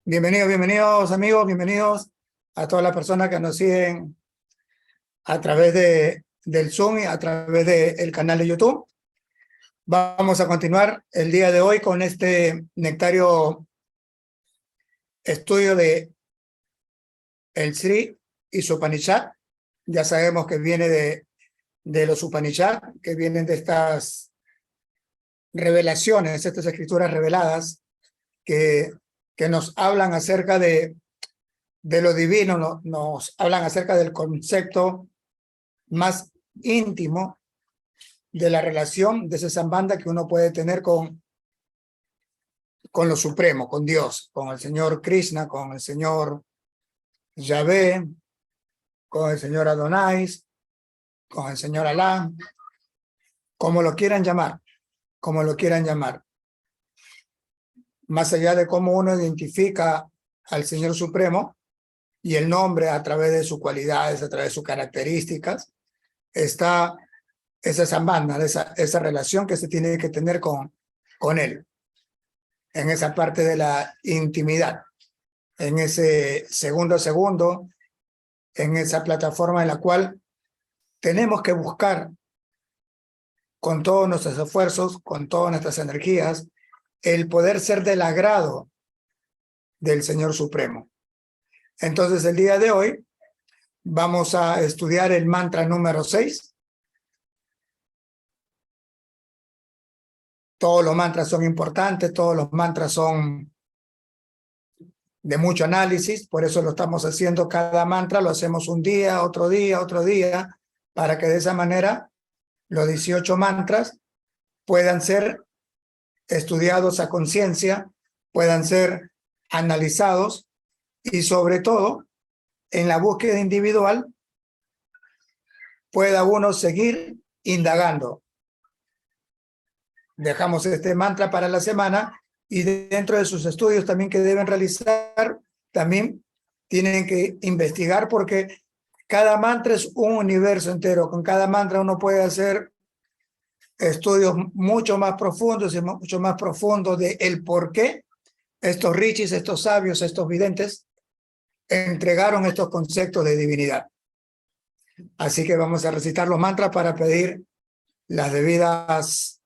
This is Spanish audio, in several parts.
Bienvenidos amigos, bienvenidos a todas las personas que nos siguen a través del Zoom y a través del canal de YouTube. Vamos a continuar el día de hoy con este nectario estudio de el Sri y su Upanishad. Ya sabemos que viene de los Upanishad, que vienen de estas revelaciones, estas escrituras reveladas que nos hablan acerca de lo divino, nos hablan acerca del concepto más íntimo de la relación, de esa sambandha que uno puede tener con lo supremo, con Dios, con el Señor Krishna, con el Señor Yahvé, con el Señor Adonai, con el Señor Alá, como lo quieran llamar, como lo quieran llamar. Más allá de cómo uno identifica al Señor Supremo y el nombre a través de sus cualidades, a través de sus características, está esa sambandha, esa relación que se tiene que tener con Él, en esa parte de la intimidad, en ese segundo a segundo, en esa plataforma en la cual tenemos que buscar con todos nuestros esfuerzos, con todas nuestras energías, el poder ser del agrado del Señor Supremo. Entonces, el día de hoy vamos a estudiar el mantra número 6. Todos los mantras son importantes, todos los mantras son de mucho análisis, por eso lo estamos haciendo cada mantra, lo hacemos un día, otro día, para que de esa manera los 18 mantras puedan ser estudiados a conciencia, puedan ser analizados y sobre todo en la búsqueda individual pueda uno seguir indagando. Dejamos este mantra para la semana y dentro de sus estudios también que deben realizar, también tienen que investigar porque cada mantra es un universo entero. Con cada mantra uno puede hacer estudios mucho más profundos de el por qué estos rishis, estos sabios, estos videntes entregaron estos conceptos de divinidad. Así que vamos a recitar los mantras para pedir las debidas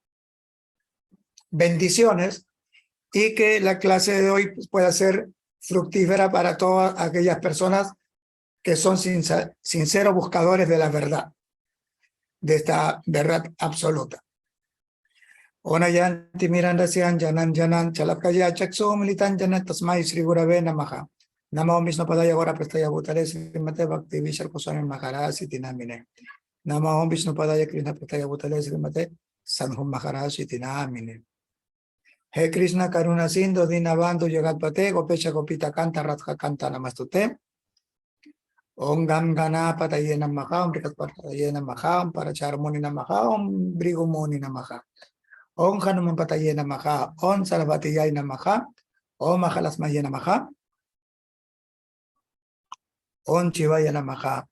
bendiciones y que la clase de hoy pueda ser fructífera para todas aquellas personas que son sinceros buscadores de la verdad, de esta verdad absoluta. Ona yanti miranda sian janan chalapkaya chakso militan janan tasmai Sri Gurave namaha. Namo Vishnu Padaya Gora Prastaya Bhutale Srimate Bhakti Vishal Goswami Maharaj Iti Namine. Namo Vishnu Padaya Krishna Prastaya Bhutale Srimate Sanhum Maharaj Iti Namine. He Krishna Karuna Sindhu Dinabandhu Jagatpate Gopecha Gopita Kanta Radha Kanta Namastute. Om Gam Gana Pataye Namaha Om Rikat Pataye Namaha Om Paracharmuni Namaha Om Brigumuni Namaha Om Hanuman Pataye Namaha Om Sarvatiyay Namaha Om Mahalasmaye Namaha Om Chivaya Namaha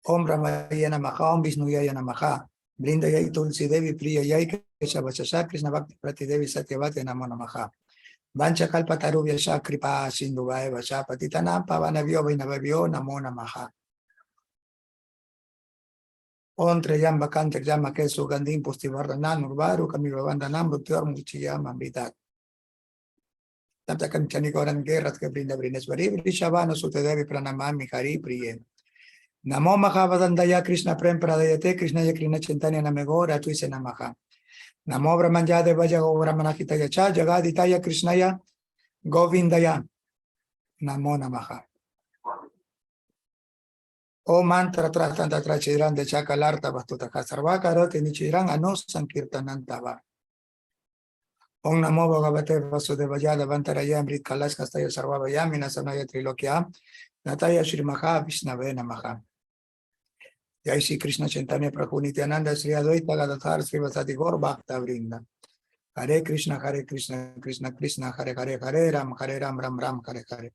Om Ramaya Namaha Om Vishnuyaya Namaha Brindayay Tulsi Devi Priyayay Keshavachasha Krishna Bhakti Prati Devi Satyavati Namo Namaha Vancha Kalpatarubhya Shakripa Sindhuvaya Vasha Patitanam Pavanavyo Vainavavyo Namo Namaha Om Treyamba Kantak Yama Kesu Gandim Pustivardhanan Urvaru Kamivavandanam Bhuktivar Muchiyam Amritat Tantakan Chanikoran Gerat Kabrinda Brinesvari Vishavana Sutedevi Pranamami Hari Priye Namo Mahavadandaya Krishna Prem Pradayate Krishna Yakrina Chintanya Namegora Tuise Namaha Namo Brahmanjade Vajago Brahmanakitaya Cha Jagaditaya Krishnaya Govindaya Namo Namaha O mantra tratanda trachidran de Chakalarta Bastutaka Sarvakaroti Nichidran Anos Sankirtanantava Om Namo Bhagavate Vasudevaya Vantaraya Amrit Kalash Kastaya Sarvavayam Minasanaya Trilokya Nataya Shri Maha Vishnave Namaha Jai Shri Krishna Chaitanya Prabhu Nityananda Sri Advaita Gadadhar Sri Vasati Gaur Bhakta Vrinda Hare Krishna Krishna Krishna Hare Hare Hare Ram Ram Ram Hare Hare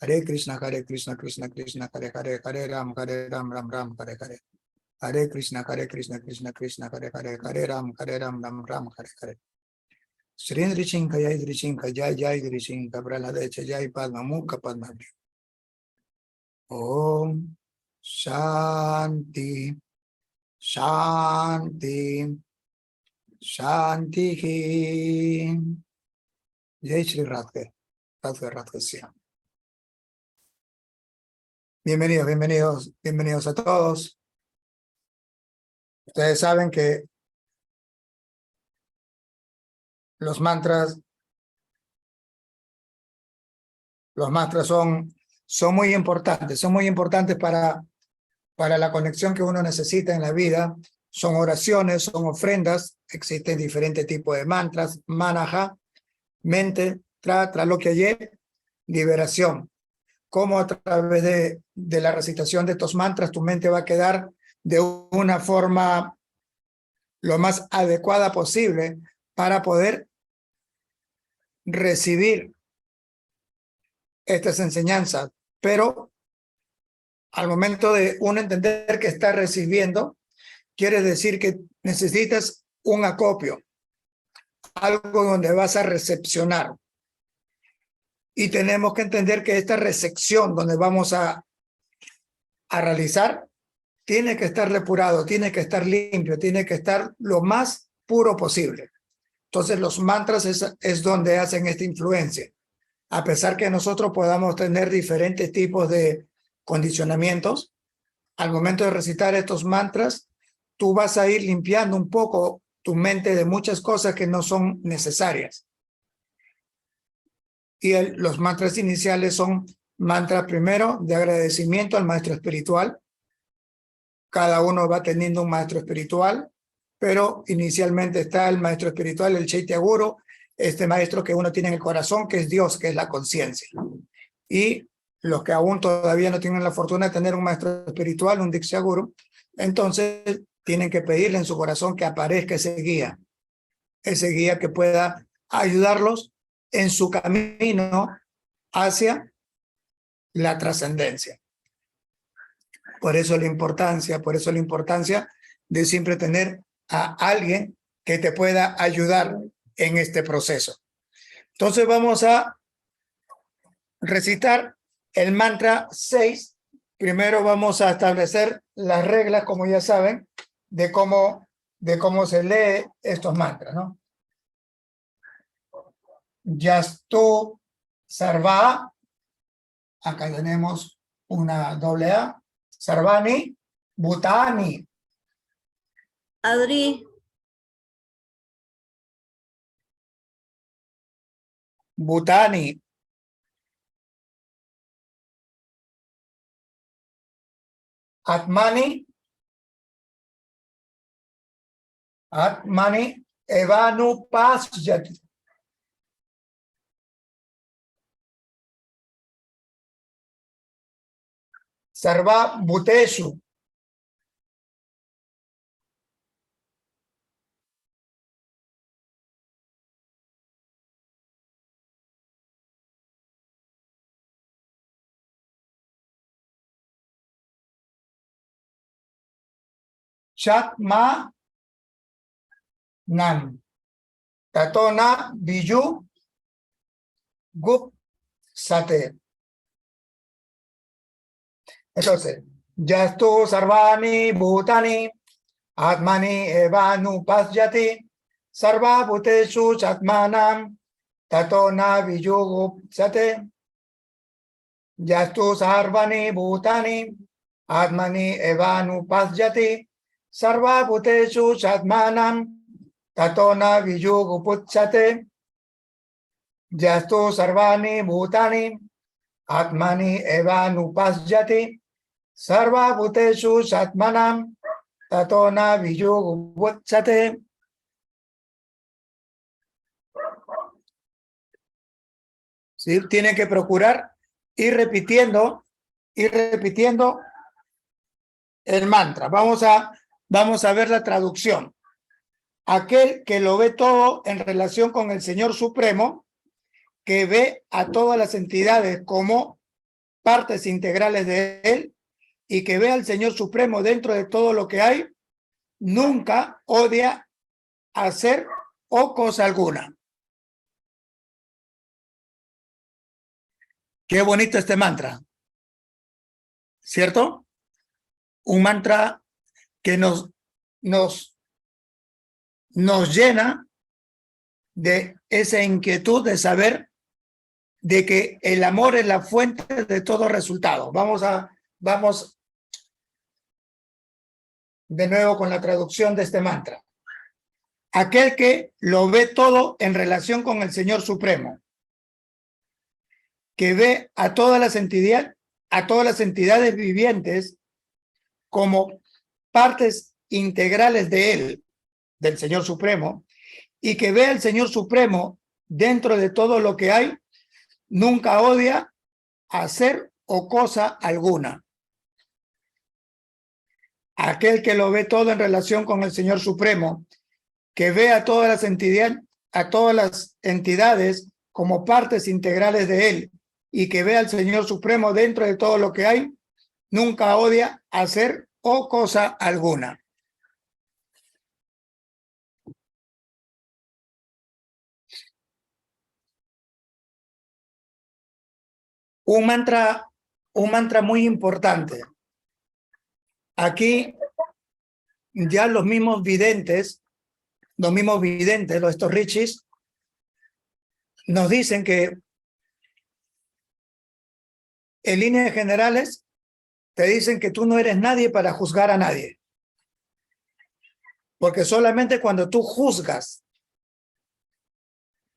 Hare Krishna Krishna Krishna Hare Hare Hare Ram Ram Ram Hare Hare Hare Krishna, Krishna Krishna, Hare Ram, Ram Ram, Hare Hare. Shri Drishinka, Jai Drishinka, Jai Drishinka, Praladecha, Jai Padma Mukha Padma. Om Shanti, Shanti, Shanti. Jai Shri Radhe, Radhe Shyam. Bienvenidos a todos. Ustedes saben que los mantras son muy importantes para la conexión que uno necesita en la vida. Son oraciones, son ofrendas, existen diferentes tipos de mantras, manaha, mente, tralokya, liberación. Cómo a través de la recitación de estos mantras tu mente va a quedar de una forma lo más adecuada posible para poder recibir estas enseñanzas. Pero al momento de uno entender que está recibiendo, quiere decir que necesitas un acopio, algo donde vas a recepcionar. Y tenemos que entender que esta recepción donde vamos a realizar tiene que estar depurado, tiene que estar limpio, tiene que estar lo más puro posible. Entonces los mantras es donde hacen esta influencia. A pesar que nosotros podamos tener diferentes tipos de condicionamientos, al momento de recitar estos mantras, tú vas a ir limpiando un poco tu mente de muchas cosas que no son necesarias. Y los mantras iniciales son mantras primero de agradecimiento al maestro espiritual. Cada uno va teniendo un maestro espiritual, pero inicialmente está el maestro espiritual, el Chaitya Guru, este maestro que uno tiene en el corazón, que es Dios, que es la conciencia. Y los que aún todavía no tienen la fortuna de tener un maestro espiritual, un Diksha Guru, entonces tienen que pedirle en su corazón que aparezca ese guía que pueda ayudarlos en su camino hacia la trascendencia. Por eso la importancia de siempre tener a alguien que te pueda ayudar en este proceso. Entonces vamos a recitar el mantra 6. Primero vamos a establecer las reglas, como ya saben, de cómo se lee estos mantras, ¿no? Yastu Sarva, acá tenemos una doble A, Sarvani, Bhutani. Adri. Bhutani. Atmani. Atmani evanupasjati. Sarva Bhuteshu. Chatma Nan. Tatona Biju Gup Sate. Entonces, Yastu Sarvani Bhutani Atmani Evanupasjati Sarva Bhuteshu Chatmanam Tatona Biju Gup Sate. Yastu Sarvani Bhutani Atmani Evanupasjati Sarva Bhuteshu Chatmanam Tatona Viju Guputsate. Yastu Sarvani Bhutani Atmani Evanupasjati Sarva Bhuteshu Chatmanam Tatona Viju Guputsate. ¿Sí? Tienen que procurar ir repitiendo el mantra. Vamos a ver la traducción. Aquel que lo ve todo en relación con el Señor Supremo, que ve a todas las entidades como partes integrales de Él, y que ve al Señor Supremo dentro de todo lo que hay, nunca odia hacer o cosa alguna. Qué bonito este mantra, ¿cierto? Un mantra que nos llena de esa inquietud de saber de que el amor es la fuente de todo resultado. Vamos de nuevo con la traducción de este mantra. Aquel que lo ve todo en relación con el Señor Supremo, que ve a todas las entidades vivientes como partes integrales de él, del Señor Supremo, y que ve al Señor Supremo dentro de todo lo que hay, nunca odia hacer o cosa alguna. Aquel que lo ve todo en relación con el Señor Supremo, que ve a todas las entidades como partes integrales de él, y que ve al Señor Supremo dentro de todo lo que hay, nunca odia hacer o cosa alguna. Un mantra muy importante. Aquí ya los mismos videntes, estos rishis, nos dicen que en líneas generales te dicen que tú no eres nadie para juzgar a nadie. Porque solamente cuando tú juzgas,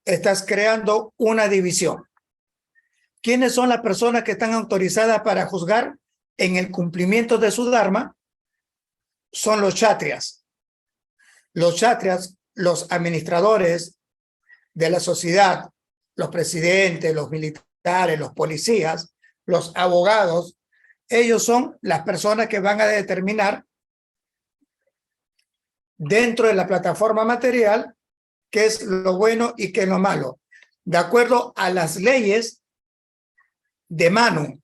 estás creando una división. ¿Quiénes son las personas que están autorizadas para juzgar en el cumplimiento de su dharma? Son los kshatriyas. Los kshatriyas, los administradores de la sociedad, los presidentes, los militares, los policías, los abogados, ellos son las personas que van a determinar dentro de la plataforma material qué es lo bueno y qué es lo malo, de acuerdo a las leyes de Manu,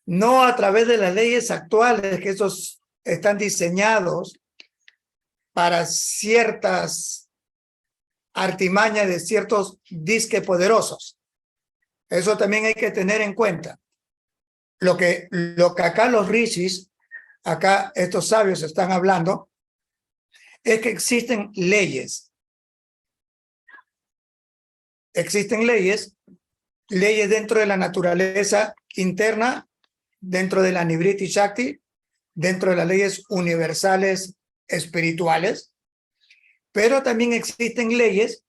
no a través de las leyes actuales, que esos están diseñados para ciertas artimañas de ciertos disques poderosos. Eso también hay que tener en cuenta. Lo que acá los rishis, acá estos sabios están hablando, es que existen leyes. Existen leyes dentro de la naturaleza interna, dentro de la Nivriti Shakti, dentro de las leyes universales espirituales, pero también existen leyes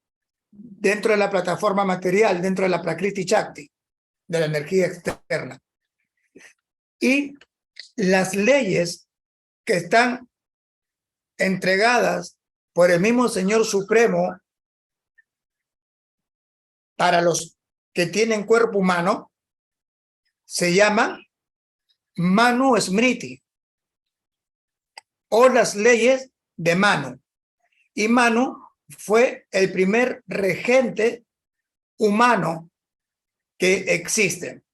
dentro de la plataforma material, dentro de la Prakriti Shakti, de la energía externa. Y las leyes que están entregadas por el mismo Señor Supremo para los que tienen cuerpo humano se llaman Manu Smriti, o las leyes de Manu. Y Manu fue el primer regente humano que existe.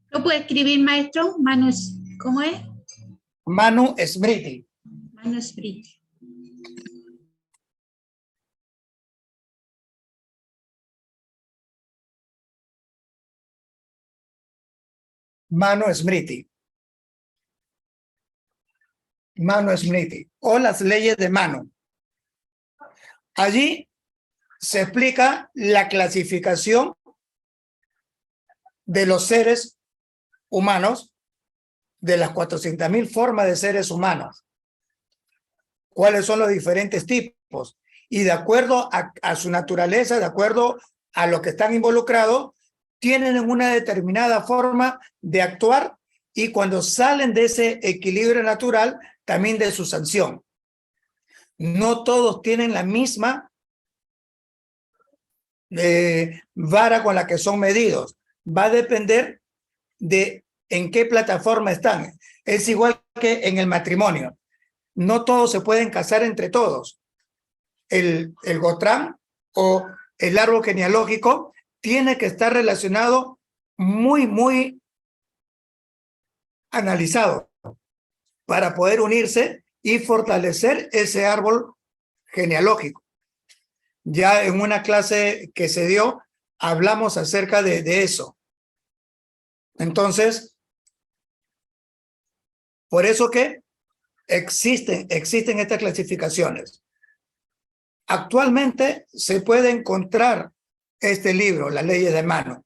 ¿Lo puede escribir, maestro? Manu, ¿cómo es? Manu Smriti. Manu Smriti. Manu Smriti. Manu Smriti, o las leyes de Manu. Allí se explica la clasificación de los seres humanos, de las 400,000 formas de seres humanos. ¿Cuáles son los diferentes tipos? Y de acuerdo a su naturaleza, de acuerdo a lo que están involucrados, tienen una determinada forma de actuar, y cuando salen de ese equilibrio natural, también de su sanción. No todos tienen la misma vara con la que son medidos. Va a depender de en qué plataforma están. Es igual que en el matrimonio. No todos se pueden casar entre todos. El Gotram o el árbol genealógico tiene que estar relacionado muy analizado para poder unirse y fortalecer ese árbol genealógico. Ya en una clase que se dio, hablamos acerca de eso. Entonces, por eso que existen estas clasificaciones. Actualmente se puede encontrar este libro, Las Leyes de Mano.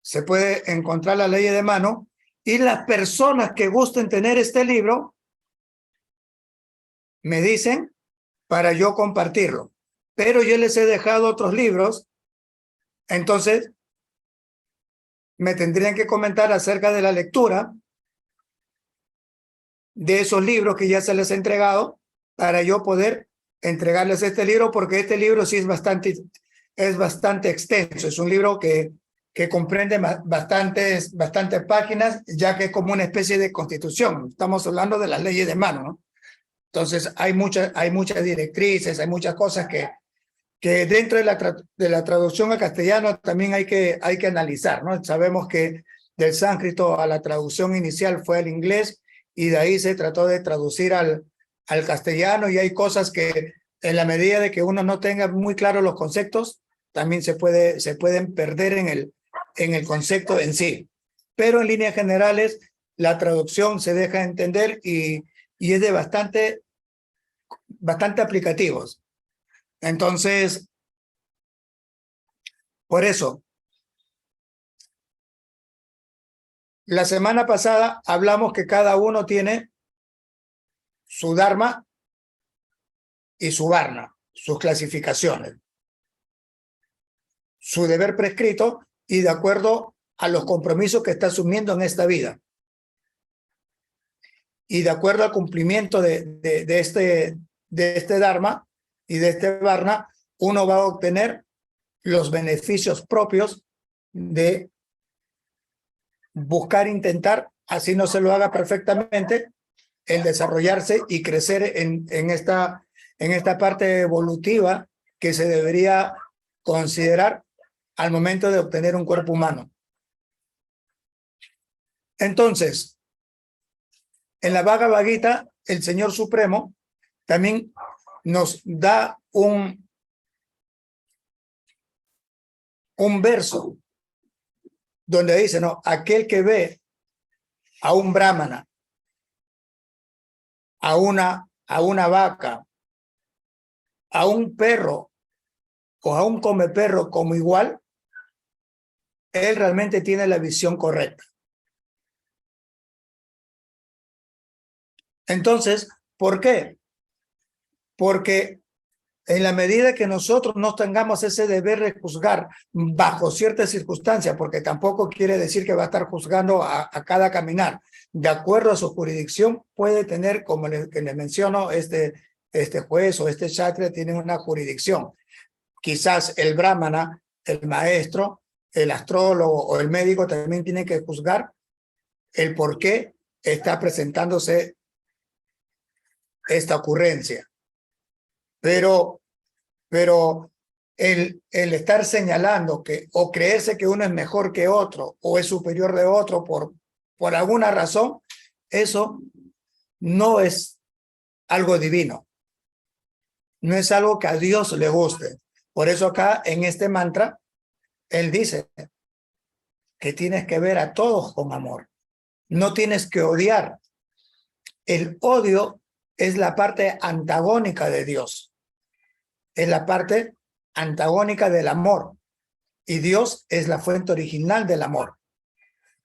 Se puede encontrar las leyes de mano, y las personas que gusten tener este libro me dicen para yo compartirlo. Pero yo les he dejado otros libros, entonces me tendrían que comentar acerca de la lectura de esos libros que ya se les he entregado para yo poder entregarles este libro, porque este libro sí es bastante extenso. Es un libro que comprende bastantes páginas, ya que es como una especie de constitución. Estamos hablando de las leyes de mano, ¿no? Entonces hay muchas directrices, hay muchas cosas que dentro de la traducción al castellano también hay que analizar, ¿no? Sabemos que del sánscrito a la traducción inicial fue al inglés, y de ahí se trató de traducir al castellano, y hay cosas que en la medida de que uno no tenga muy claros los conceptos, también se pueden perder en el concepto en sí. Pero en líneas generales, la traducción se deja entender y es de bastante aplicativos. Entonces, por eso, la semana pasada hablamos que cada uno tiene su dharma y su varna, sus clasificaciones, su deber prescrito y de acuerdo a los compromisos que está asumiendo en esta vida. Y de acuerdo al cumplimiento de este dharma y de este varna, uno va a obtener los beneficios propios de buscar, intentar, así no se lo haga perfectamente, el desarrollarse y crecer en esta parte evolutiva que se debería considerar al momento de obtener un cuerpo humano. Entonces, en la Bhagavad Gita, el Señor Supremo también nos da un verso donde dice, no, aquel que ve a un brahmana, a una vaca, a un perro o a un comeperro como igual, él realmente tiene la visión correcta. Entonces, ¿por qué? Porque en la medida que nosotros no tengamos ese deber de juzgar bajo ciertas circunstancias, porque tampoco quiere decir que va a estar juzgando a cada caminar, de acuerdo a su jurisdicción, puede tener, como les menciono, este juez o este kshatriya tiene una jurisdicción. Quizás el brahmana, el maestro, el astrólogo o el médico también tienen que juzgar el por qué está presentándose esta ocurrencia. Pero el estar señalando o creerse que uno es mejor que otro o es superior de otro por alguna razón, eso no es algo divino. No es algo que a Dios le guste. Por eso acá en este mantra, él dice que tienes que ver a todos con amor. No tienes que odiar. El odio es la parte antagónica de Dios. Es la parte antagónica del amor. Y Dios es la fuente original del amor.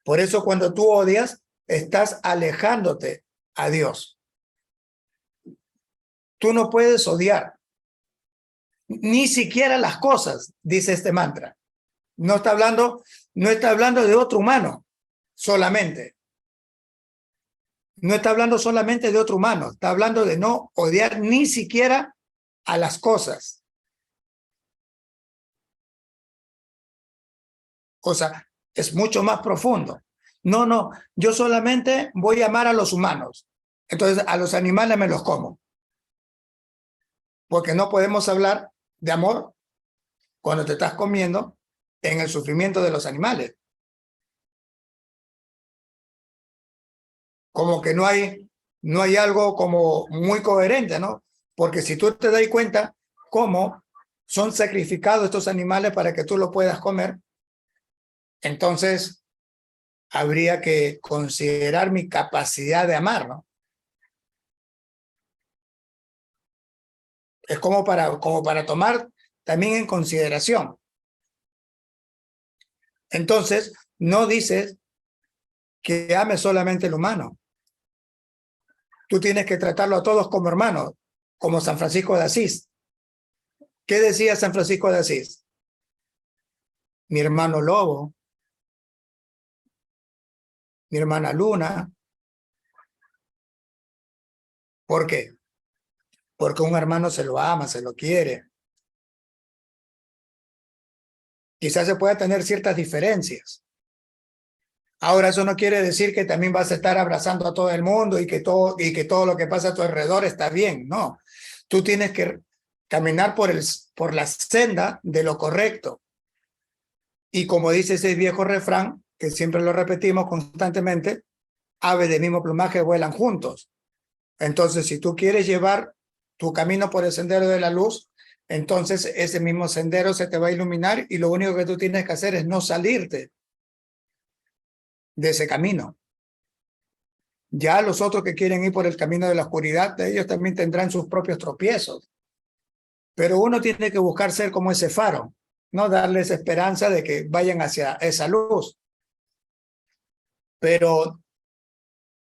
Por eso cuando tú odias, estás alejándote a Dios. Tú no puedes odiar. Ni siquiera las cosas, dice este mantra. No está hablando de otro humano solamente. No está hablando solamente de otro humano. Está hablando de no odiar ni siquiera a las cosas. O sea, es mucho más profundo. No, yo solamente voy a amar a los humanos. Entonces, a los animales me los como. Porque no podemos hablar de amor cuando te estás comiendo en el sufrimiento de los animales. como que no hay algo como muy coherente, ¿no? Porque si tú te das cuenta cómo son sacrificados estos animales para que tú lo puedas comer, entonces habría que considerar mi capacidad de amar, ¿no? Es como para tomar también en consideración. Entonces, no dices que ames solamente el humano. Tú tienes que tratarlo a todos como hermanos, como San Francisco de Asís. ¿Qué decía San Francisco de Asís? Mi hermano lobo, mi hermana luna. ¿Por qué? Porque un hermano se lo ama, se lo quiere. Quizás se pueda tener ciertas diferencias. Ahora, eso no quiere decir que también vas a estar abrazando a todo el mundo y que todo lo que pasa a tu alrededor está bien. No, tú tienes que caminar por la senda de lo correcto. Y como dice ese viejo refrán, que siempre lo repetimos constantemente, aves del mismo plumaje vuelan juntos. Entonces, si tú quieres llevar tu camino por el sendero de la luz, entonces ese mismo sendero se te va a iluminar y lo único que tú tienes que hacer es no salirte de ese camino. Ya los otros que quieren ir por el camino de la oscuridad, ellos también tendrán sus propios tropiezos. Pero uno tiene que buscar ser como ese faro, no darles esperanza de que vayan hacia esa luz. Pero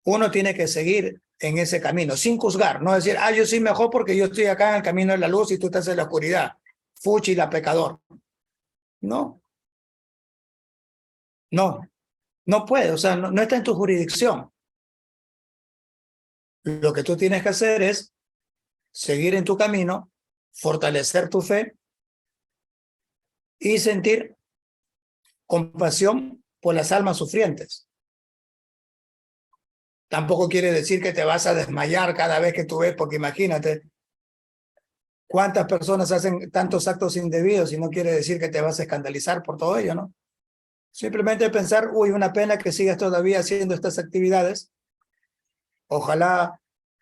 uno tiene que seguir en ese camino, sin juzgar, no decir, yo soy mejor porque yo estoy acá en el camino de la luz y tú estás en la oscuridad. Fuchi la pecador. No. No puede, o sea, no está en tu jurisdicción. Lo que tú tienes que hacer es seguir en tu camino, fortalecer tu fe y sentir compasión por las almas sufrientes. Tampoco quiere decir que te vas a desmayar cada vez que tú ves, porque imagínate cuántas personas hacen tantos actos indebidos y no quiere decir que te vas a escandalizar por todo ello, ¿no? Simplemente pensar, una pena que sigas todavía haciendo estas actividades. Ojalá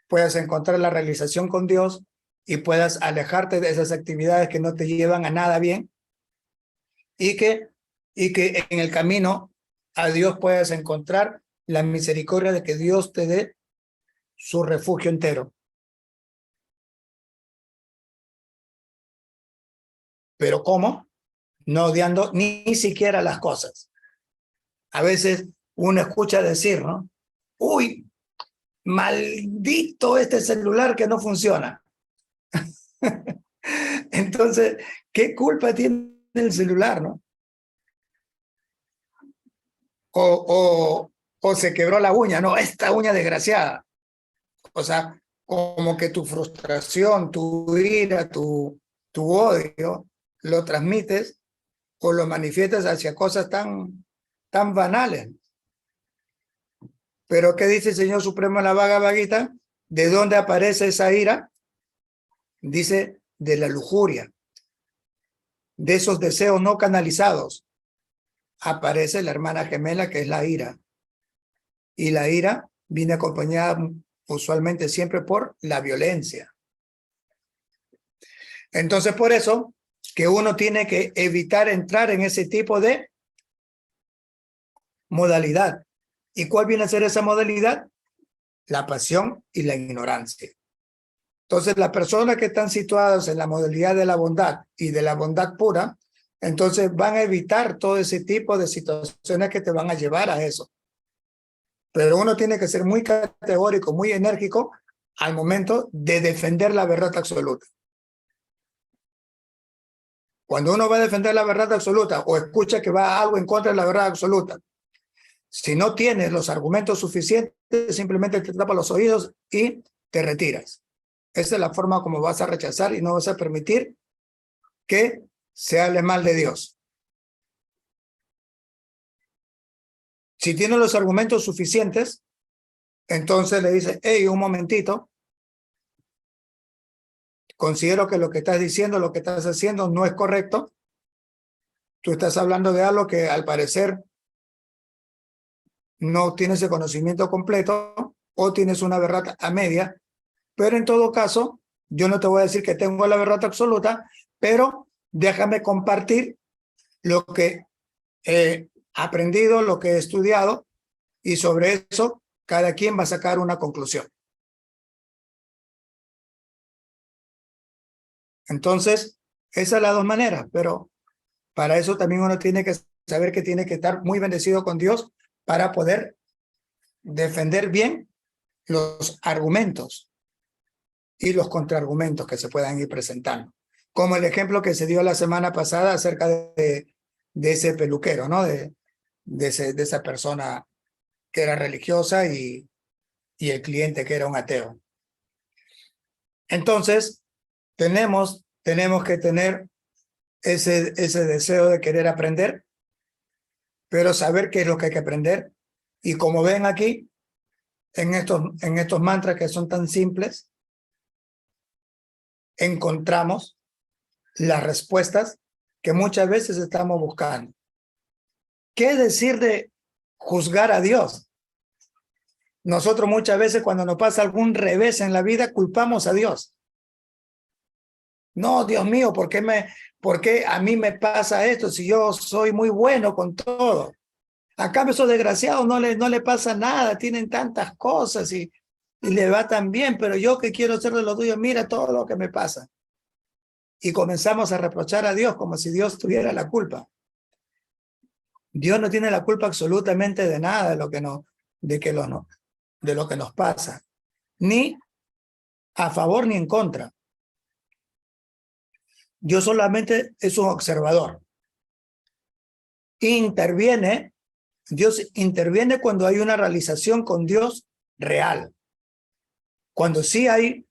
puedas encontrar la realización con Dios y puedas alejarte de esas actividades que no te llevan a nada bien y que en el camino a Dios puedas encontrar la misericordia de que Dios te dé su refugio entero. ¿Pero cómo? No odiando ni siquiera las cosas. A veces uno escucha decir, ¿no? Uy, maldito este celular que no funciona. Entonces, ¿qué culpa tiene el celular, no? O se quebró la uña, no, esta uña desgraciada. O sea, como que tu frustración, tu ira, tu odio, lo transmites o lo manifiestas hacia cosas tan banales. Pero ¿qué dice el Señor Supremo en la Bhagavad Gita? ¿De dónde aparece esa ira? Dice, de la lujuria, de esos deseos no canalizados. Aparece la hermana gemela que es la ira. Y la ira viene acompañada usualmente siempre por la violencia. Entonces, por eso que uno tiene que evitar entrar en ese tipo de modalidad. ¿Y cuál viene a ser esa modalidad? La pasión y la ignorancia. Entonces, las personas que están situadas en la modalidad de la bondad y de la bondad pura, entonces van a evitar todo ese tipo de situaciones que te van a llevar a eso. Pero uno tiene que ser muy categórico, muy enérgico al momento de defender la verdad absoluta. Cuando uno va a defender la verdad absoluta o escucha que va algo en contra de la verdad absoluta, si no tienes los argumentos suficientes, simplemente te tapas los oídos y te retiras. Esa es la forma como vas a rechazar y no vas a permitir que se hable mal de Dios. Si tienes los argumentos suficientes, entonces le dices, hey, un momentito, considero que lo que estás diciendo, lo que estás haciendo no es correcto. Tú estás hablando de algo que al parecer no tienes el conocimiento completo o tienes una verdad a media, pero en todo caso, yo no te voy a decir que tengo la verdad absoluta, pero déjame compartir lo que he aprendido, lo que he estudiado, y sobre eso cada quien va a sacar una conclusión. Entonces, esas son las dos maneras, pero para eso también uno tiene que saber que tiene que estar muy bendecido con Dios para poder defender bien los argumentos y los contraargumentos que se puedan ir presentando. Como el ejemplo que se dio la semana pasada acerca de ese peluquero, ¿no? De esa persona que era religiosa y el cliente que era un ateo. Entonces, tenemos que tener ese deseo de querer aprender, pero saber qué es lo que hay que aprender. Y como ven aquí, en estos mantras que son tan simples, encontramos las respuestas que muchas veces estamos buscando. ¿Qué decir de juzgar a Dios? Nosotros muchas veces cuando nos pasa algún revés en la vida, culpamos a Dios. No, Dios mío, ¿por qué a mí me pasa esto si yo soy muy bueno con todo? A cambio, esos desgraciados no le pasa nada, tienen tantas cosas y le va tan bien, pero yo que quiero ser de los tuyos, mira todo lo que me pasa. Y comenzamos a reprochar a Dios como si Dios tuviera la culpa. Dios no tiene la culpa absolutamente de nada de lo que nos pasa, ni a favor ni en contra. Dios solamente es un observador. Dios interviene cuando hay una realización con Dios real. Cuando sí hay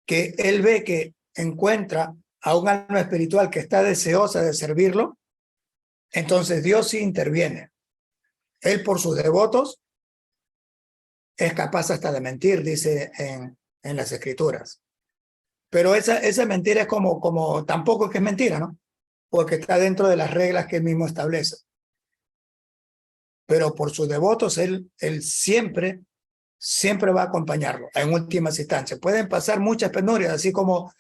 que Él ve que encuentra a un alma espiritual que está deseosa de servirlo, entonces Dios sí interviene. Él por sus devotos es capaz hasta de mentir, dice en las Escrituras. Pero esa mentira es como tampoco es que es mentira, ¿no? Porque está dentro de las reglas que Él mismo establece. Pero por sus devotos, Él siempre va a acompañarlo en últimas instancias. Pueden pasar muchas penurias, así como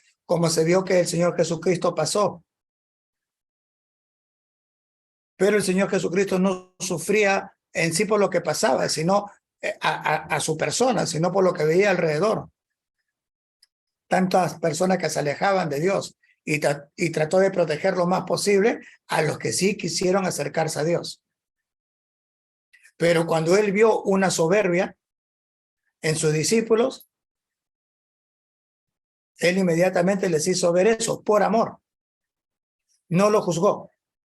se vio que el Señor Jesucristo pasó. Pero el Señor Jesucristo no sufría en sí por lo que pasaba, sino a su persona, sino por lo que veía alrededor. Tantas personas que se alejaban de Dios y trató de proteger lo más posible a los que sí quisieron acercarse a Dios. Pero cuando Él vio una soberbia en sus discípulos, Él inmediatamente les hizo ver eso por amor. No lo juzgó.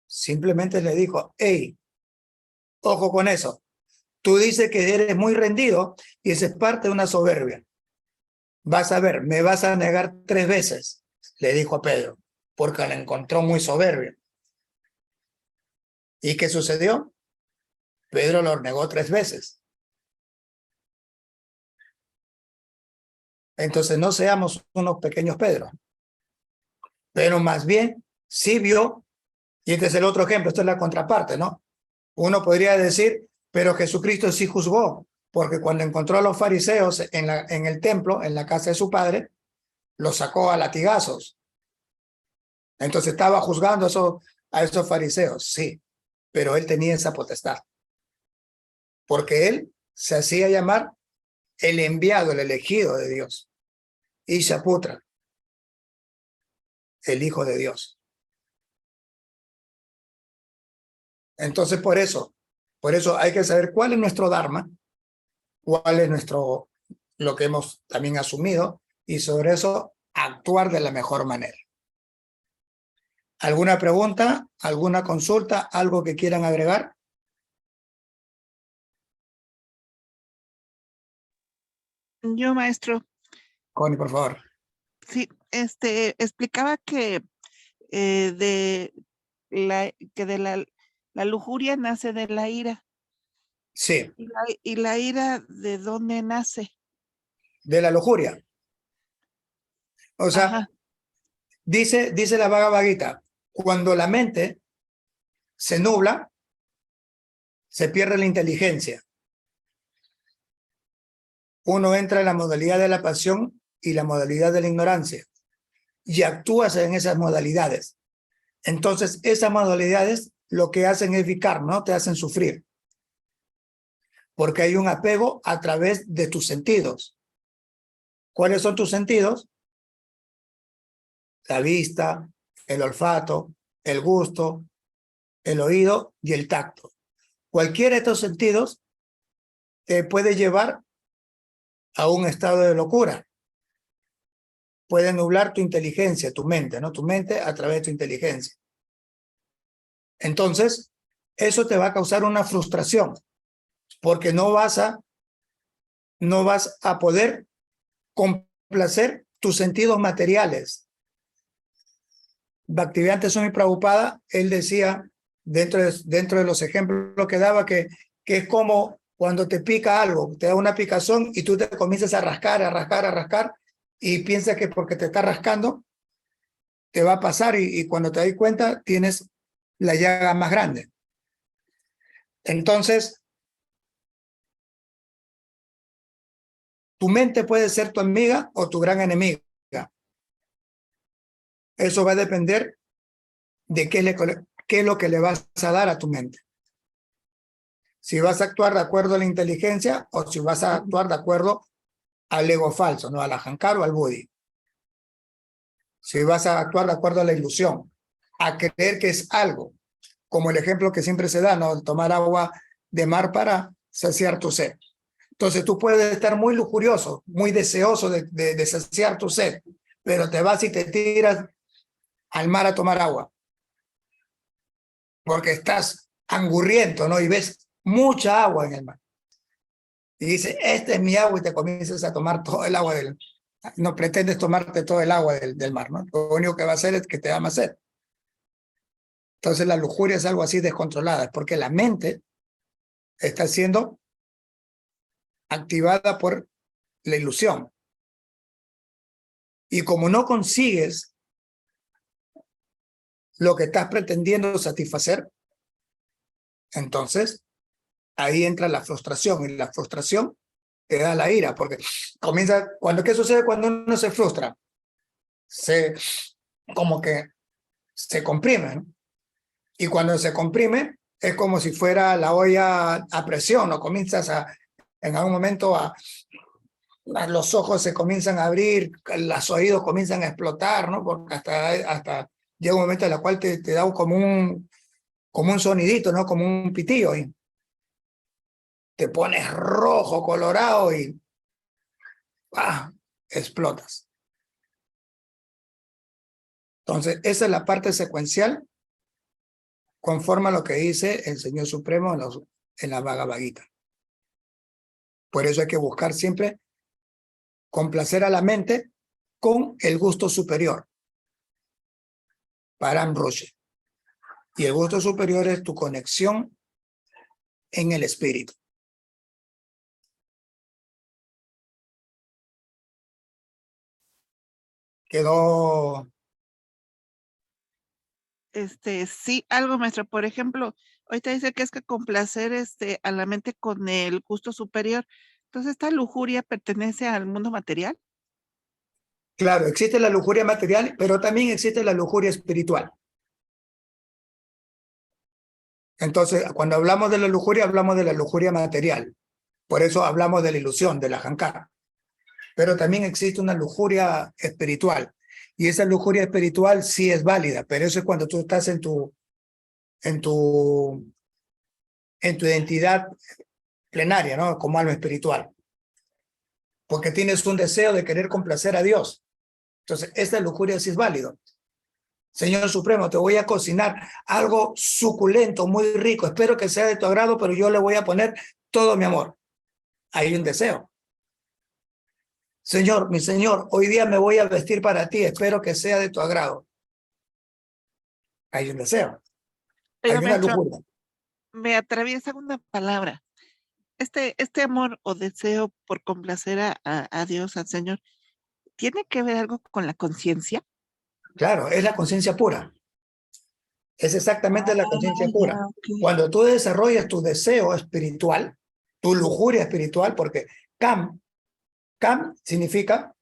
Simplemente le dijo, hey, ojo con eso. Tú dices que eres muy rendido y esa es parte de una soberbia. Vas a ver, me vas a negar 3 veces, le dijo a Pedro, porque la encontró muy soberbia. ¿Y qué sucedió? Pedro lo negó 3 veces. Entonces no seamos unos pequeños Pedro, pero más bien sí vio, y este es el otro ejemplo, esto es la contraparte, ¿no? Uno podría decir, pero Jesucristo sí juzgó, porque cuando encontró a los fariseos en el templo, en la casa de su padre, los sacó a latigazos. Entonces estaba juzgando a esos fariseos, sí, pero él tenía esa potestad, porque él se hacía llamar el enviado, el elegido de Dios, y Shaputra, el Hijo de Dios. Entonces por eso hay que saber cuál es nuestro dharma, cuál es lo que hemos también asumido, y sobre eso actuar de la mejor manera. ¿Alguna pregunta? ¿Alguna consulta? ¿Algo que quieran agregar? Yo, maestro, Connie, por favor. sí, explicaba que de la lujuria nace de la ira. Sí. ¿Y la ira de dónde nace? De la lujuria. O sea, Ajá. dice la Bhagavad Gita, cuando la mente se nubla, se pierde la inteligencia. uno entra en la modalidad de la pasión y la modalidad de la ignorancia y actúas en esas modalidades. Entonces, esas modalidades lo que hacen es vicar, ¿no? Te hacen sufrir. Porque hay un apego a través de tus sentidos. ¿Cuáles son tus sentidos? La vista, el olfato, el gusto, el oído y el tacto. Cualquiera de estos sentidos te puede llevar a un estado de locura. Puede nublar tu inteligencia, tu mente, ¿no? Tu mente a través de tu inteligencia. Entonces, eso te va a causar una frustración, porque no vas a poder complacer tus sentidos materiales. Bhaktivedanta Swami Prabhupada, él decía, dentro de los ejemplos que daba, que es como cuando te pica algo, te da una picazón y tú te comienzas a rascar, y piensas que porque te está rascando, te va a pasar y cuando te das cuenta, tienes la llaga más grande. Entonces, tu mente puede ser tu amiga o tu gran enemiga. Eso va a depender de qué es lo que le vas a dar a tu mente. Si vas a actuar de acuerdo a la inteligencia o si vas a actuar de acuerdo al ego falso, ¿no? Al ahankar o al buddhi. Si vas a actuar de acuerdo a la ilusión, a creer que es algo, como el ejemplo que siempre se da, ¿no? Tomar agua de mar para saciar tu sed. Entonces tú puedes estar muy lujurioso, muy deseoso de saciar tu sed, pero te vas y te tiras al mar a tomar agua, porque estás angurriento, ¿no? Y ves mucha agua en el mar. Y dices, esta es mi agua, y te comienzas a tomar todo el agua no pretendes tomarte todo el agua del mar, ¿no? Lo único que va a hacer es que te da más sed. Entonces la lujuria es algo así descontrolada, es porque la mente está siendo activada por la ilusión. Y como no consigues lo que estás pretendiendo satisfacer, entonces ahí entra la frustración, y la frustración te da la ira, porque comienza, ¿qué sucede cuando uno se frustra? Como que se comprime, ¿no? Y cuando se comprime, es como si fuera la olla a presión, ¿no? Comienzas en algún momento los ojos se comienzan a abrir, los oídos comienzan a explotar, ¿no? Porque hasta llega un momento en el cual te da como un sonidito, ¿no? Como un pitillo, y te pones rojo, colorado y explotas. Entonces, esa es la parte secuencial conforme a lo que dice el Señor Supremo en la Bhagavad Gita. Por eso hay que buscar siempre complacer a la mente con el gusto superior. Param Roche. Y el gusto superior es tu conexión en el espíritu. Quedó. Sí, algo, maestro. Por ejemplo, ahorita dice que es que complacer a la mente con el gusto superior. Entonces, ¿esta lujuria pertenece al mundo material? Claro, existe la lujuria material, pero también existe la lujuria espiritual. Entonces, cuando hablamos de la lujuria, hablamos de la lujuria material. Por eso hablamos de la ilusión, de la ahankara. Pero también existe una lujuria espiritual. Y esa lujuria espiritual sí es válida, pero eso es cuando tú estás en tu identidad plenaria, ¿no? Como alma espiritual. Porque tienes un deseo de querer complacer a Dios. Entonces, esta lujuria sí es válida. Señor Supremo, te voy a cocinar algo suculento, muy rico. Espero que sea de tu agrado, pero yo le voy a poner todo mi amor. Hay un deseo. Señor, mi Señor, hoy día me voy a vestir para ti. Espero que sea de tu agrado. Hay un deseo. Hay Oiga, una maestro, lujuria. me atraviesa una palabra. Este amor o deseo por complacer a Dios, al Señor, ¿tiene que ver algo con la conciencia? Claro, es la conciencia pura. Es exactamente la conciencia pura. Ya, ok. Cuando tú desarrollas tu deseo espiritual, tu lujuria espiritual, porque Kam Kam significa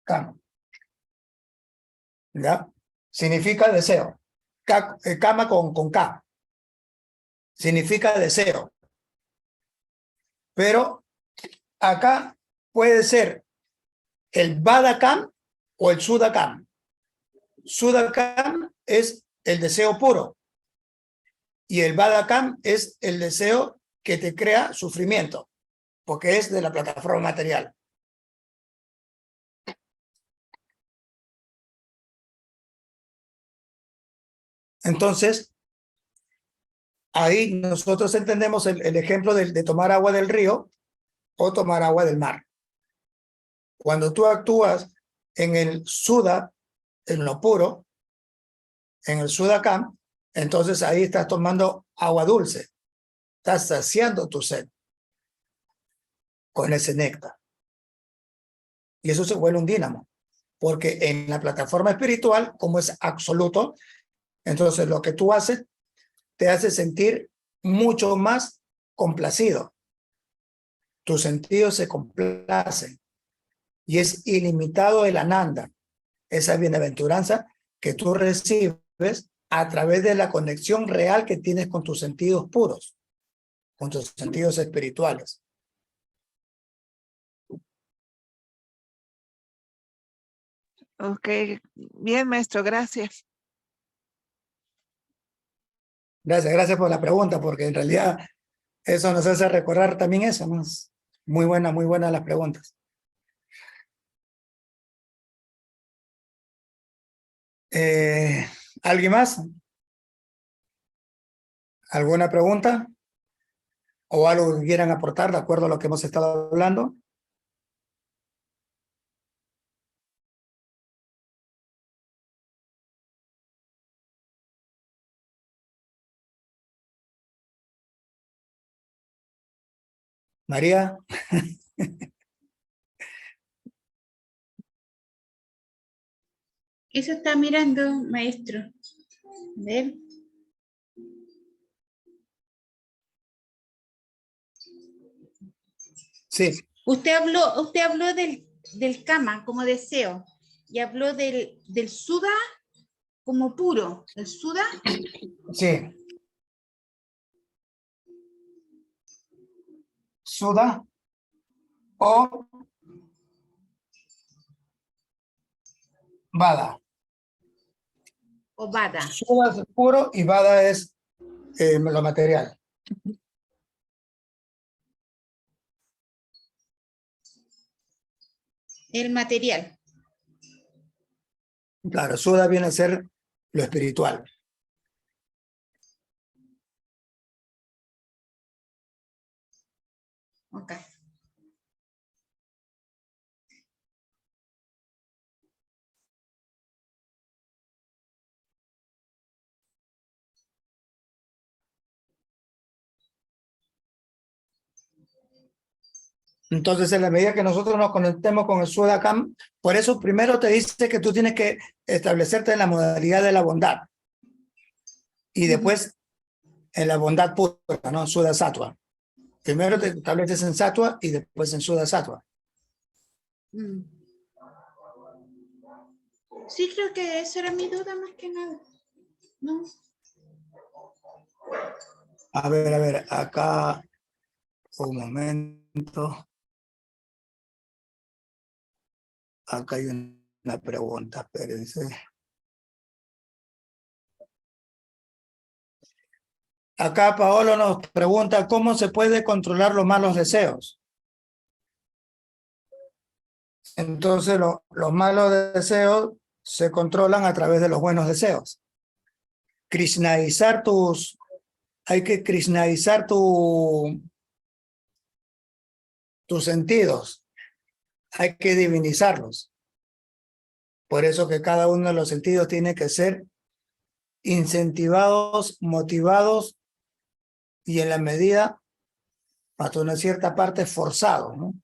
Kam. ¿Ya? Significa deseo. Kama con K. Significa deseo. Pero acá puede ser el Badakam o el Sudakam. Sudakam es el deseo puro y el Badakam es el deseo que te crea sufrimiento, porque es de la plataforma material. Entonces, ahí nosotros entendemos el ejemplo de tomar agua del río o tomar agua del mar. Cuando tú actúas en el Suda, en lo puro, en el Sudakam, entonces ahí estás tomando agua dulce. Estás saciando tu sed con ese néctar. Y eso se vuelve un dínamo. Porque en la plataforma espiritual, como es absoluto, entonces lo que tú haces te hace sentir mucho más complacido. Tus sentidos se complacen. Y es ilimitado el ananda, esa bienaventuranza que tú recibes a través de la conexión real que tienes con tus sentidos puros, con tus sentidos espirituales. Ok, bien, maestro, gracias. Gracias por la pregunta, porque en realidad eso nos hace recordar también eso, ¿no? Muy buena las preguntas. ¿Alguien más? ¿Alguna pregunta? ¿O algo que quieran aportar de acuerdo a lo que hemos estado hablando? María. Eso está mirando, maestro. A ver. Sí. Usted habló del kama como deseo y habló del suda como puro. ¿El suda? Sí. Suda o Vada. O vada. Suda es puro y Vada es lo material. El material. Claro, Suda viene a ser lo espiritual. Ok. Entonces, en la medida que nosotros nos conectemos con el Sudakam, por eso primero te dice que tú tienes que establecerte en la modalidad de la bondad. Y después en la bondad pura, ¿no? Sudha Sattva. Primero te estableces en Sattva y después en Sudha Sattva. Sí, creo que esa era mi duda más que nada. ¿No? A ver, acá, un momento. Acá hay una pregunta, espérense. Acá Paolo nos pregunta, ¿cómo se puede controlar los malos deseos? Entonces, los malos deseos se controlan a través de los buenos deseos. Hay que krishnaizar tus sentidos. Hay que divinizarlos. Por eso que cada uno de los sentidos tiene que ser incentivados, motivados y en la medida, hasta una cierta parte, forzados, ¿no?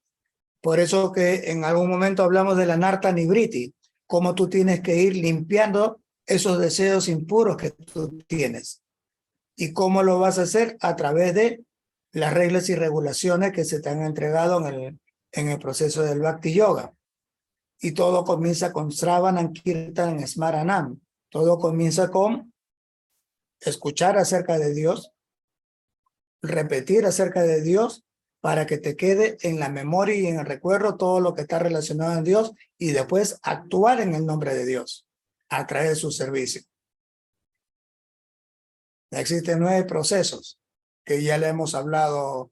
Por eso que en algún momento hablamos de la Narta Nibriti, cómo tú tienes que ir limpiando esos deseos impuros que tú tienes. ¿Y cómo lo vas a hacer? A través de las reglas y regulaciones que se te han entregado en el proceso del Bhakti Yoga. Y todo comienza con Sravanam, Kirtanam, Smaranam. Todo comienza con escuchar acerca de Dios, repetir acerca de Dios, para que te quede en la memoria y en el recuerdo todo lo que está relacionado a Dios, y después actuar en el nombre de Dios a través de su servicio. Existen 9 procesos que ya le hemos hablado,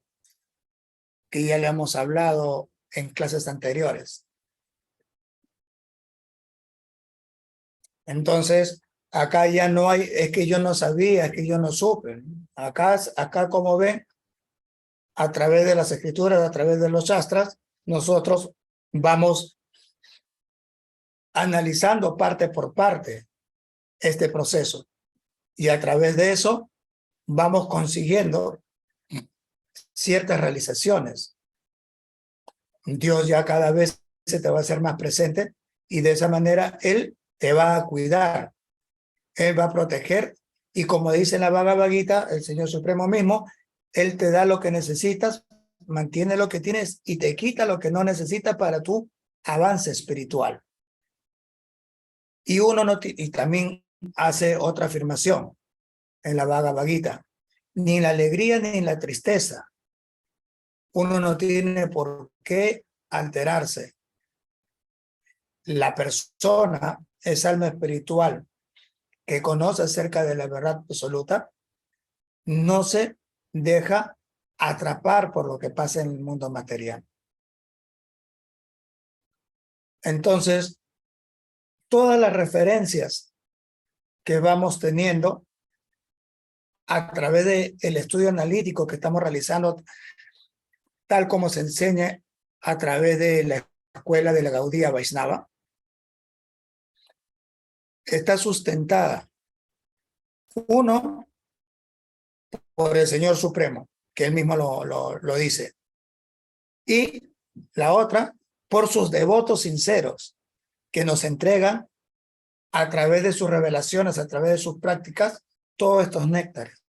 en clases anteriores. Entonces, acá ya no hay, es que yo no sabía, es que yo no supe. Acá como ven, a través de las escrituras, a través de los shastras, nosotros vamos analizando parte por parte este proceso. Y a través de eso vamos consiguiendo ciertas realizaciones. Dios ya cada vez se te va a hacer más presente, y de esa manera Él te va a cuidar, Él va a proteger, y como dice en la Bhagavad Gita, el Señor Supremo mismo, Él te da lo que necesitas, mantiene lo que tienes y te quita lo que no necesitas para tu avance espiritual. Y y también hace otra afirmación en la Bhagavad Gita: ni la alegría ni la tristeza. Uno no tiene por qué alterarse. La persona, esa alma espiritual que conoce acerca de la verdad absoluta, no se deja atrapar por lo que pasa en el mundo material. Entonces, todas las referencias que vamos teniendo a través del estudio analítico que estamos realizando, tal como se enseña a través de la escuela de la Gaudiya Vaishnava, está sustentada, uno, por el Señor Supremo, que Él mismo lo dice, y la otra, por sus devotos sinceros, que nos entregan a través de sus revelaciones, a través de sus prácticas, todos estos néctares.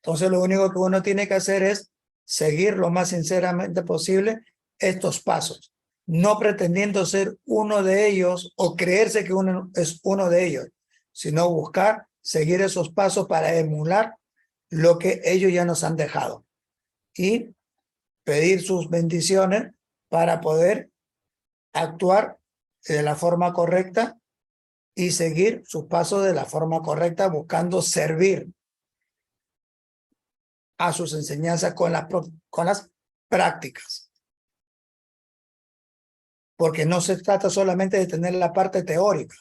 Entonces lo único que uno tiene que hacer es seguir lo más sinceramente posible estos pasos, no pretendiendo ser uno de ellos o creerse que uno es uno de ellos, sino buscar seguir esos pasos para emular lo que ellos ya nos han dejado y pedir sus bendiciones para poder actuar de la forma correcta y seguir sus pasos de la forma correcta, buscando servir a sus enseñanzas con las prácticas. Porque no se trata solamente de tener la parte teórica,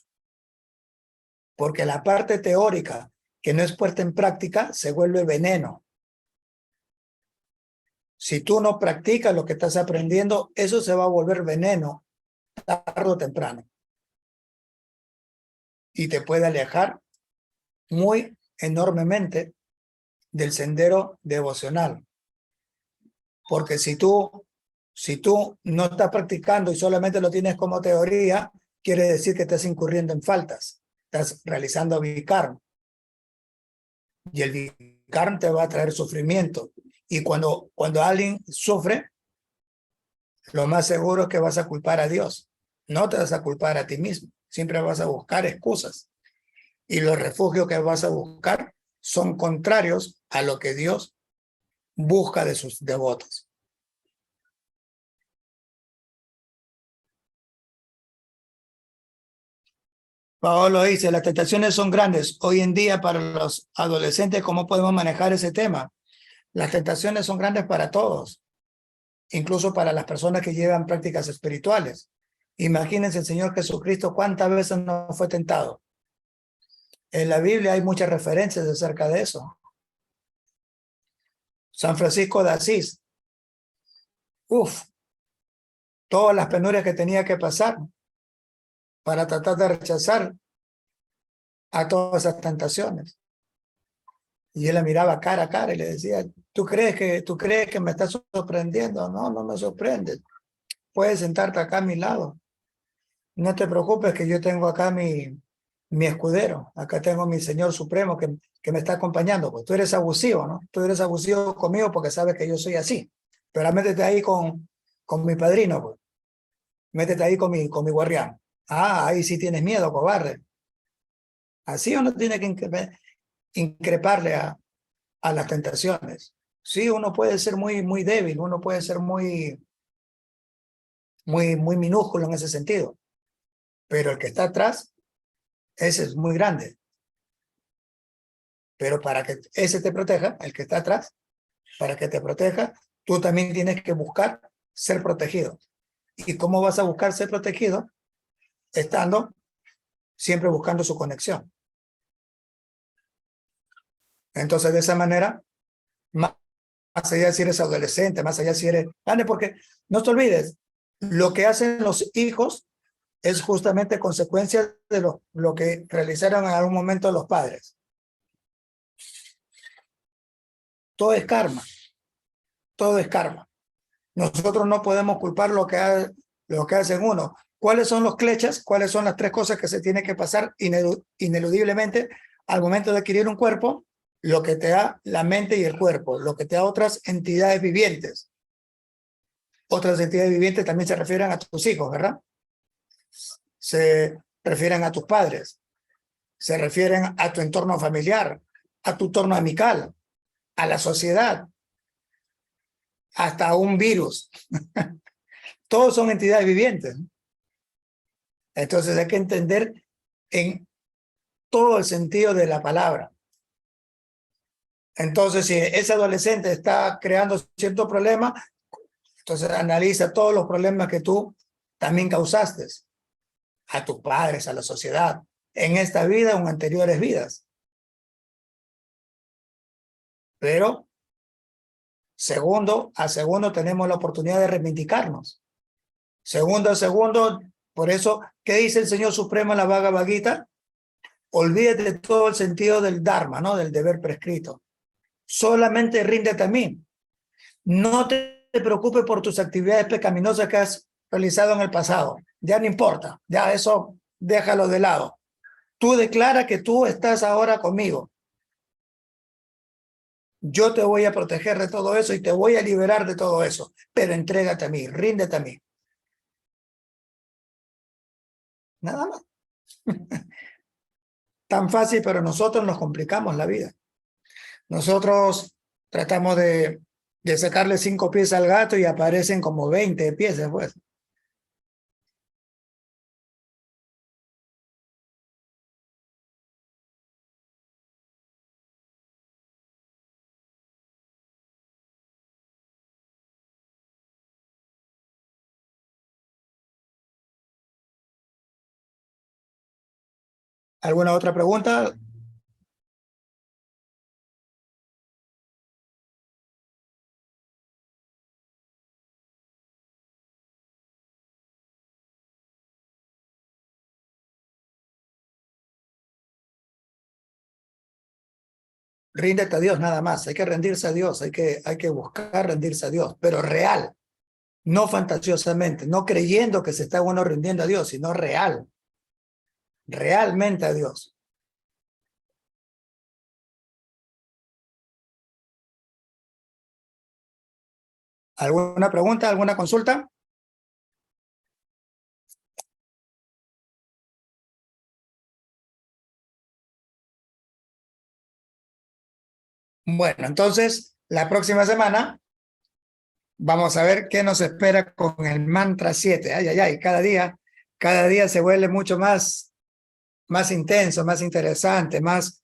porque la parte teórica que no es puesta en práctica se vuelve veneno. Si tú no practicas lo que estás aprendiendo, eso se va a volver veneno tarde o temprano. Y te puede alejar muy enormemente del sendero devocional. Porque si tú no estás practicando y solamente lo tienes como teoría, quiere decir que estás incurriendo en faltas. Estás realizando vikarma. Y el vikarma te va a traer sufrimiento. Y cuando alguien sufre, lo más seguro es que vas a culpar a Dios. No te vas a culpar a ti mismo. Siempre vas a buscar excusas. Y los refugios que vas a buscar son contrarios a lo que Dios busca de sus devotos. Paolo dice, las tentaciones son grandes. Hoy en día para los adolescentes, ¿cómo podemos manejar ese tema? Las tentaciones son grandes para todos, incluso para las personas que llevan prácticas espirituales. Imagínense el Señor Jesucristo cuántas veces no fue tentado. En la Biblia hay muchas referencias acerca de eso. San Francisco de Asís. Todas las penurias que tenía que pasar para tratar de rechazar a todas esas tentaciones. Y él la miraba cara a cara y le decía, ¿tú crees que me estás sorprendiendo? No, no me sorprendes. Puedes sentarte acá a mi lado. No te preocupes que yo tengo acá mi mi escudero, acá tengo mi Señor Supremo que me está acompañando. Pues tú eres abusivo, ¿no? Tú eres abusivo conmigo porque sabes que yo soy así. Pero métete ahí con mi padrino, pues. Métete ahí con mi guardián. Ah, ahí sí tienes miedo, cobarde. Así uno tiene que increparle a las tentaciones. Sí, uno puede ser muy débil, uno puede ser muy minúsculo en ese sentido. Pero el que está atrás, ese es muy grande. Pero para que ese te proteja, el que está atrás, para que te proteja, tú también tienes que buscar ser protegido. ¿Y cómo vas a buscar ser protegido? Estando siempre buscando su conexión. Entonces, de esa manera, más allá de si eres adolescente, más allá de si eres grande, porque no te olvides, lo que hacen los hijos es justamente consecuencia de lo que realizaron en algún momento los padres. Todo es karma. Todo es karma. Nosotros no podemos culpar lo que hacen uno. ¿Cuáles son los clichés? ¿Cuáles son las tres cosas que se tienen que pasar ineludiblemente al momento de adquirir un cuerpo? Lo que te da la mente y el cuerpo, lo que te da otras entidades vivientes. Otras entidades vivientes también se refieren a tus hijos, ¿verdad? Se refieren a tus padres, se refieren a tu entorno familiar, a tu entorno amical, a la sociedad, hasta un virus. Todos son entidades vivientes. Entonces hay que entender en todo el sentido de la palabra. Entonces, si ese adolescente está creando cierto problema, entonces analiza todos los problemas que tú también causaste a tus padres, a la sociedad, en esta vida o en anteriores vidas. Pero, segundo a segundo tenemos la oportunidad de reivindicarnos. Segundo a segundo, por eso, ¿qué dice el Señor Supremo en la Bhagavad Gita? Olvídate de todo el sentido del Dharma, ¿no? Del deber prescrito. Solamente ríndete a mí. No te preocupes por tus actividades pecaminosas que has realizado en el pasado. Ya no importa. Ya eso déjalo de lado. Tú declara que tú estás ahora conmigo. Yo te voy a proteger de todo eso y te voy a liberar de todo eso. Pero entrégate a mí, ríndete a mí. Nada más. Tan fácil, pero nosotros nos complicamos la vida. Nosotros tratamos de sacarle 5 pies al gato y aparecen como 20 pies después. ¿Alguna otra pregunta? Ríndete a Dios nada más. Hay que rendirse a Dios. Hay que buscar rendirse a Dios, pero real. No fantasiosamente, no creyendo que se está uno rindiendo a Dios, sino real. Realmente a Dios. ¿Alguna pregunta? ¿Alguna consulta? Bueno, entonces, la próxima semana vamos a ver qué nos espera con el mantra 7. Ay, ay, ay, cada día se vuelve mucho más intenso, más interesante, más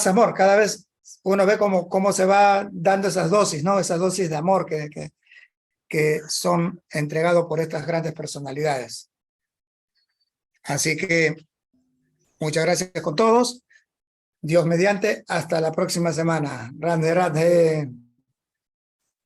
amor. Cada vez uno ve cómo se va dando esas dosis, ¿no? Esas dosis de amor que son entregados por estas grandes personalidades. Así que muchas gracias con todos. Dios mediante, hasta la próxima semana. Radhe, Radhe.